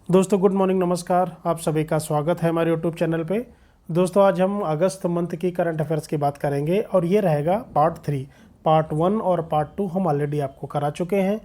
दोस्तों good morning, नमस्कार। आप सभी का स्वागत है हमारे यूट्यूब चैनल पे। दोस्तों आज हम अगस्त मंथ की करंट अफेयर्स की बात करेंगे और ये रहेगा पार्ट 3। पार्ट 1 और पार्ट 2 हम ऑलरेडी आपको करा चुके हैं।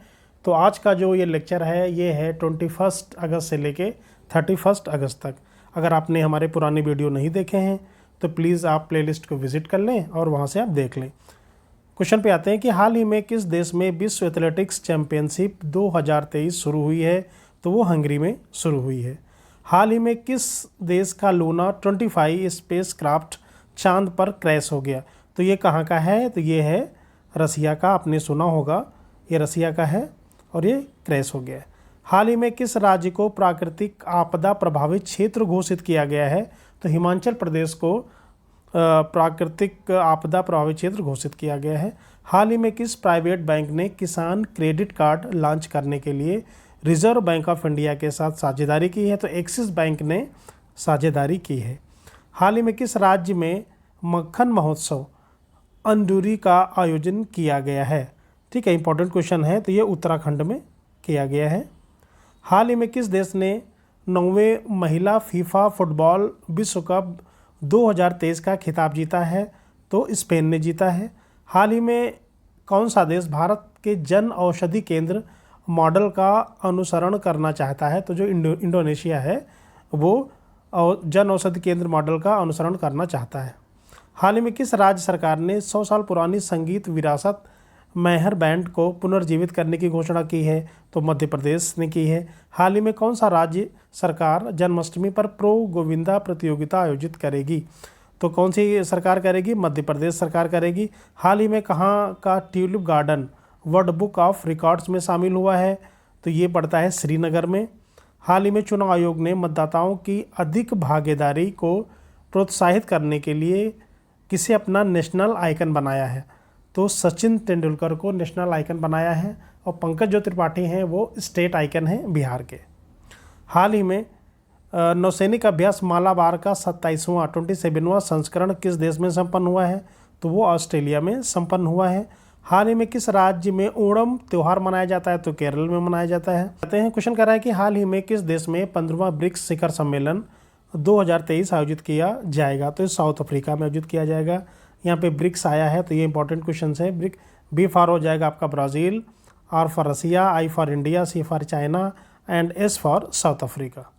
तो आज का जो ये लेक्चर है ये है 21 अगस्त से लेके 31 अगस्त तक। अगर आपने हमारे पुराने वीडियो नहीं देखे हैं तो प्लीज़ आप प्लेलिस्ट को विज़िट कर लें और वहाँ से आप देख लें। क्वेश्चन पे आते हैं कि हाल ही में किस देश में विश्व एथलेटिक्स चैंपियनशिप 2023 शुरू हुई है? तो वो हंगरी में शुरू हुई है। हाल ही में किस देश का लूना 25 स्पेस क्राफ्ट चांद पर क्रैश हो गया? तो ये कहाँ का है? तो ये है रसिया का। आपने सुना होगा, ये रसिया का है और ये क्रैश हो गया है। हाल ही में किस राज्य को प्राकृतिक आपदा प्रभावित क्षेत्र घोषित किया गया है? तो हिमाचल प्रदेश को प्राकृतिक आपदा प्रभावित क्षेत्र घोषित किया गया है। हाल ही में किस प्राइवेट बैंक ने किसान क्रेडिट कार्ड लॉन्च करने के लिए रिजर्व बैंक ऑफ इंडिया के साथ साझेदारी की है? तो एक्सिस बैंक ने साझेदारी की है। हाल ही में किस राज्य में मक्खन महोत्सव अंडूरी का आयोजन किया गया है? ठीक है, इंपॉर्टेंट क्वेश्चन है। तो ये उत्तराखंड में किया गया है। हाल ही में किस देश ने 9वें महिला फीफा फुटबॉल विश्व कप 2023 का खिताब जीता है? तो स्पेन ने जीता है। हाल ही में कौन सा देश भारत के जन औषधि केंद्र मॉडल का अनुसरण करना चाहता है? तो जो इंडोनेशिया है वो जन औषधि केंद्र मॉडल का अनुसरण करना चाहता है। हाल ही में किस राज्य सरकार ने 100 साल पुरानी संगीत विरासत मैहर बैंड को पुनर्जीवित करने की घोषणा की है? तो मध्य प्रदेश ने की है। हाल ही में कौन सा राज्य सरकार जन्माष्टमी पर प्रो गोविंदा प्रतियोगिता आयोजित करेगी? तो कौन सी सरकार करेगी? मध्य प्रदेश सरकार करेगी। हाल ही में कहाँ का tulip garden world book of records में शामिल हुआ है? तो ये पड़ता है श्रीनगर में। हाल ही में चुनाव आयोग ने मतदाताओं की अधिक भागीदारी को प्रोत्साहित करने के लिए किसे अपना नेशनल आइकन बनाया है? तो सचिन तेंदुलकर को नेशनल आइकन बनाया है और पंकज जो त्रिपाठी हैं वो स्टेट आइकन हैं बिहार के। हाल ही में नौसैनिक अभ्यास मालाबार का 27वां संस्करण किस देश में संपन्न हुआ है? तो वो ऑस्ट्रेलिया में संपन्न हुआ है। हाल ही में किस राज्य में ओणम त्यौहार मनाया जाता है? तो केरल में मनाया जाता है। कहते हैं क्वेश्चन कर रहा है कि हाल ही में किस देश में 15वां ब्रिक्स शिखर सम्मेलन 2023 आयोजित किया जाएगा? तो साउथ अफ्रीका में आयोजित किया जाएगा। यहाँ पे ब्रिक्स आया है तो ये इंपॉर्टेंट क्वेश्चन है। ब्रिक बी फॉर हो जाएगा आपका Brazil, R for Russia, I for India, C for China and S for South Africa.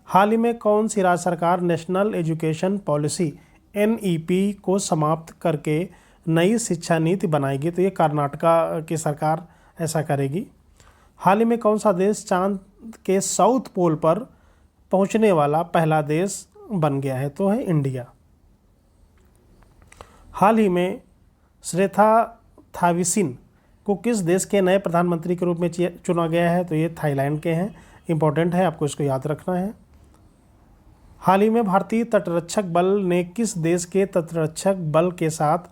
हाल ही में कौन सी राज्य सरकार नेशनल एजुकेशन पॉलिसी NEP को समाप्त करके नई शिक्षा नीति बनाएगी? तो ये कर्नाटका की सरकार ऐसा करेगी। हाल ही में कौन सा देश चांद के साउथ पोल पर पहुंचने वाला पहला देश बन गया है? तो है इंडिया। हाल ही में श्रेथा थाविसिन को किस देश के नए प्रधानमंत्री के रूप में चुना गया है? तो ये थाईलैंड के हैं। इंपॉर्टेंट है, आपको इसको याद रखना है। हाल ही में भारतीय तटरक्षक बल ने किस देश के तटरक्षक बल के साथ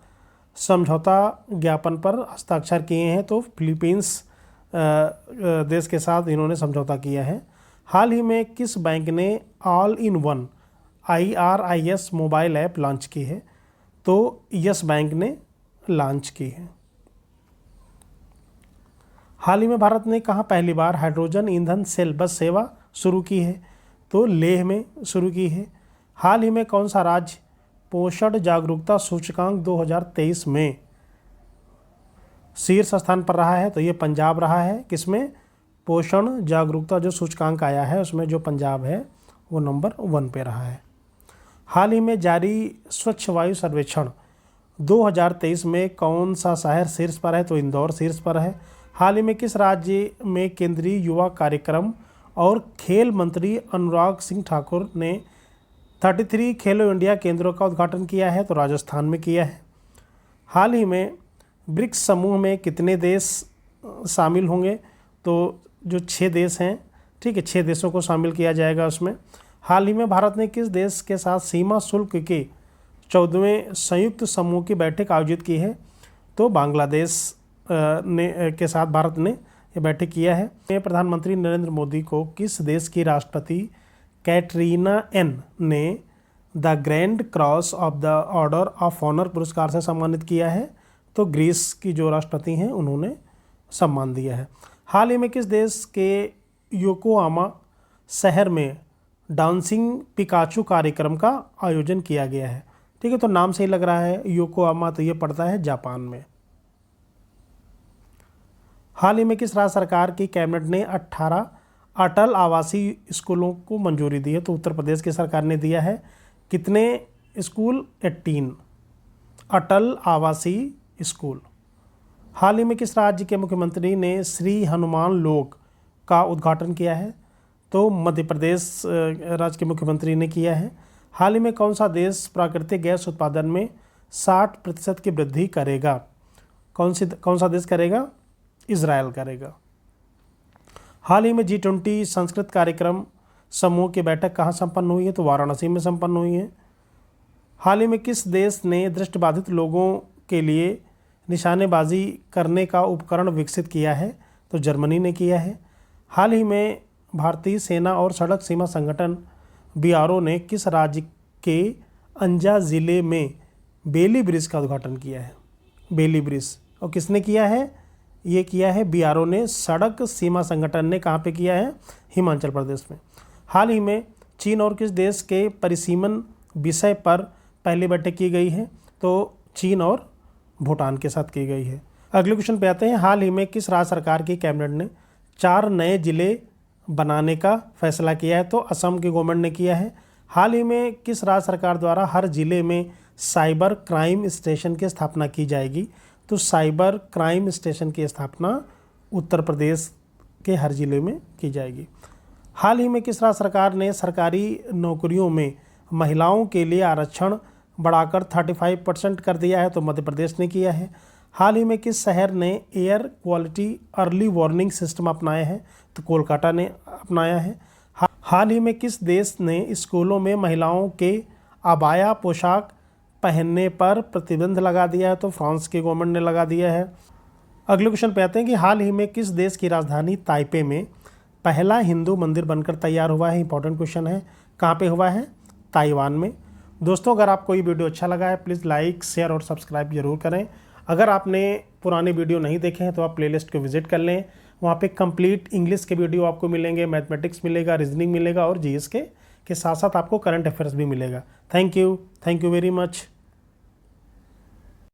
समझौता ज्ञापन पर हस्ताक्षर किए हैं? तो फिलीपींस देश के साथ इन्होंने समझौता किया है। हाल ही में किस बैंक ने all in one IRIS mobile app launch की है? तो यस बैंक ने लॉन्च की है। हाल ही में भारत ने कहाँ पहली बार हाइड्रोजन ईंधन सेल बस सेवा शुरू की है? तो लेह में शुरू की है। हाल ही में कौन सा राज्य पोषण जागरूकता सूचकांक 2023 में शीर्ष स्थान पर रहा है? तो ये पंजाब रहा है। किसमें? पोषण जागरूकता जो सूचकांक आया है उसमें जो पंजाब है वो नंबर 1 पे रहा है। हाल ही में जारी स्वच्छ वायु सर्वेक्षण 2023 में कौन सा शहर शीर्ष पर है? तो इंदौर शीर्ष पर है। हाल ही में किस राज्य में केंद्रीय युवा कार्यक्रम और खेल मंत्री अनुराग सिंह ठाकुर ने 33 खेलो इंडिया केंद्रों का उद्घाटन किया है? तो राजस्थान में किया है। हाल ही में ब्रिक्स समूह में कितने देश शामिल होंगे? तो जो 6 देश हैं, ठीक है, 6 देशों को शामिल किया जाएगा उसमें। हाल ही में भारत ने किस देश के साथ सीमा शुल्क के 14वें संयुक्त समूह की बैठक आयोजित की है? तो बांग्लादेश के साथ भारत ने ये बैठक किया है। प्रधानमंत्री नरेंद्र मोदी को किस देश की राष्ट्रपति कैटरीना एन ने the grand cross of the order of honour पुरस्कार से सम्मानित किया है? तो ग्रीस की जो राष्ट्रपति हैं उन्होंने सम्मान दिया है। हाल ही में किस देश के योकोहामा शहर में डांसिंग पिकाचू कार्यक्रम का आयोजन किया गया है। ठीक है, तो नाम से ही लग रहा है योकोहामा, तो ये पड़ता है जापान में। हाल ही में किस राज्य सरकार की कैबिनेट ने 18 अटल आवासीय स्कूलों को मंजूरी दी है? तो उत्तर प्रदेश की सरकार ने दिया है। कितने स्कूल? 18 अटल आवासीय स्कूल। हाल ही में किस राज्य के मुख्यमंत्री ने श्री हनुमान लोक का उद्घाटन किया है? तो मध्य प्रदेश राज्य के मुख्यमंत्री ने किया है। हाल ही में कौन सा देश प्राकृतिक गैस उत्पादन में 60% की वृद्धि करेगा? कौन सा देश करेगा? इजराइल करेगा। हाल ही में G20 संस्कृत कार्यक्रम समूह की बैठक कहाँ संपन्न हुई है? तो वाराणसी में संपन्न हुई है। हाल ही में किस देश ने दृष्टिबाधित लोगों के लिए निशानेबाजी करने का उपकरण विकसित किया है? तो जर्मनी ने किया है। हाल ही में भारतीय सेना और सड़क सीमा संगठन BRO ने किस राज्य के अंजा ज़िले में बेली ब्रिज का उद्घाटन किया है? Bailey bridge. और किसने किया है? ये किया है BRO ने। सड़क सीमा संगठन ने कहाँ पे किया है? हिमाचल प्रदेश में। हाल ही में चीन और किस देश के परिसीमन विषय पर पहली बैठक की गई है? तो चीन और भूटान के साथ की गई है। अगले क्वेश्चन पे आते हैं। हाल ही में किस राज्य सरकार की कैबिनेट ने 4 नए जिले बनाने का फैसला किया है? तो असम की गवर्नमेंट ने किया है। हाल ही में किस राज्य सरकार द्वारा हर जिले में साइबर क्राइम स्टेशन की स्थापना की जाएगी? तो साइबर क्राइम स्टेशन की स्थापना उत्तर प्रदेश के हर जिले में की जाएगी। हाल ही में किस राज्य सरकार ने सरकारी नौकरियों में महिलाओं के लिए आरक्षण बढ़ाकर 35% कर दिया है? तो मध्य प्रदेश ने किया है। हाल ही में किस शहर ने air quality early warning system अपनाया है? तो कोलकाता ने अपनाया है। हाल ही में किस देश ने स्कूलों में महिलाओं के अबाया पोशाक पहनने पर प्रतिबंध लगा दिया है? तो फ्रांस की गवर्नमेंट ने लगा दिया है। अगले क्वेश्चन पे आते हैं कि हाल ही में किस देश की राजधानी ताइपे में पहला हिंदू मंदिर बनकर तैयार हुआ है? इंपॉर्टेंट क्वेश्चन है। कहाँ पे हुआ है? ताइवान में। दोस्तों, अगर आपको ये वीडियो अच्छा लगा है प्लीज़ लाइक, शेयर और सब्सक्राइब जरूर करें। अगर आपने पुराने वीडियो नहीं देखे हैं तो आप प्लेलिस्ट को विजिट कर लें। वहाँ पे कंप्लीट इंग्लिश के वीडियो आपको मिलेंगे, मैथमेटिक्स मिलेगा, रीजनिंग मिलेगा और GS के साथ साथ आपको करंट अफेयर्स भी मिलेगा। Thank you very much.